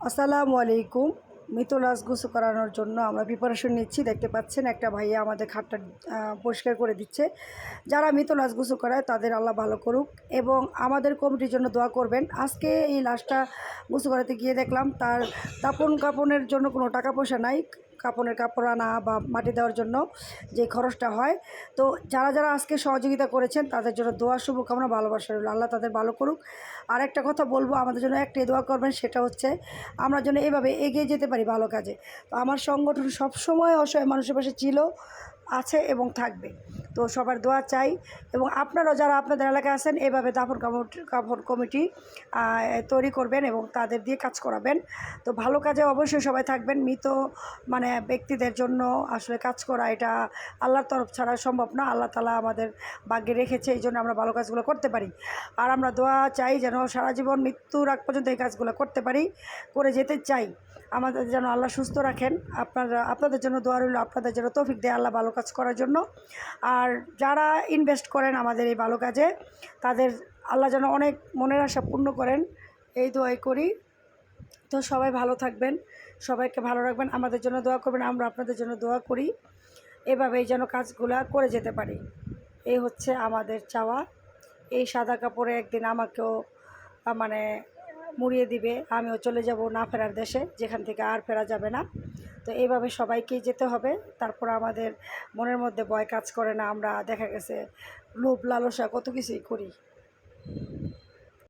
আসসালামু আলাইকুম। মৃত লাশ গোসল করানোর জন্য আমরা প্রিপারেশন নিচ্ছি। দেখতে পাচ্ছেন একটা ভাইয়া আমাদের খাটটা পরিষ্কার করে দিচ্ছে। যারা মৃত লাশ গোসল করায় তাদের আল্লাহ ভালো করুক এবং আমাদের কমিটির জন্য দোয়া করবেন। আজকে এই লাশটা গোসল করাতে গিয়ে দেখলাম তার কাপনের জন্য কোনো টাকা পয়সা নাই। কাপড়ের কাপড় আনা বা মাটি দেওয়ার জন্য যে খরচটা হয়। তো যারা যারা আজকে সহযোগিতা করেছেন তাদের জন্য দোয়া শুভকামনা, ভালোবাসা রইল। আল্লাহ তাদের ভালো করুক। আর একটা কথা বলবো, আমাদের জন্য একটাই দোয়া করবেন, সেটা হচ্ছে আমরা যেন এভাবে এগিয়ে যেতে পারি ভালো কাজে। তো আমার সংগঠন সবসময় অসহায় মানুষের পাশে ছিল, আছে এবং থাকবে। তো সবার দোয়া চাই এবং আপনারাও যারা আপনাদের এলাকায় আছেন এভাবে কাপড় কমিটি তৈরি করবেন এবং তাদের দিয়ে কাজ করাবেন। তো ভালো কাজে অবশ্যই সবাই থাকবেন। মৃত ব্যক্তিদের জন্য আসলে কাজ করা এটা আল্লাহর তরফ ছাড়া সম্ভব না। আল্লাহ তাআলা আমাদের ভাগ্যে রেখেছে, এই জন্য আমরা ভালো কাজগুলো করতে পারি। আর আমরা দোয়া চাই যেন সারা জীবন মৃত্যুর আগ পর্যন্ত এই কাজগুলো করতে পারি, করে যেতে চাই। আমাদের যেন আল্লাহ সুস্থ রাখেন। আপনাদের জন্য দোয়া রইল, আপনাদের যেন তৌফিক দেয় আল্লাহ ভালো কাজ করার জন্য। আর যারা ইনভেস্ট করেন আমাদের এই ভালো কাজে, তাদের আল্লাহ যেন অনেক মনের আশা পূর্ণ করেন, এই দোয়াই করি। তো সবাই ভালো থাকবেন, সবাইকে ভালো রাখবেন, আমাদের জন্য দোয়া করবেন, আমরা আপনাদের জন্য দোয়া করি। এভাবেই যেন কাজগুলা করে যেতে পারি, এই হচ্ছে আমাদের চাওয়া। এই সাদা কাপড়ে একদিন আমাকেও মানে মুড়িয়ে দিবে, আমিও চলে যাব না ফেরার দেশে, যেখান থেকে আর ফেরা যাবে না। তো এইভাবে সবাইকেই যেতে হবে। তারপর আমাদের মনের মধ্যে ভয় কাজ করে না, আমরা দেখা গেছে লোভ লালসা কত কিছুই করি।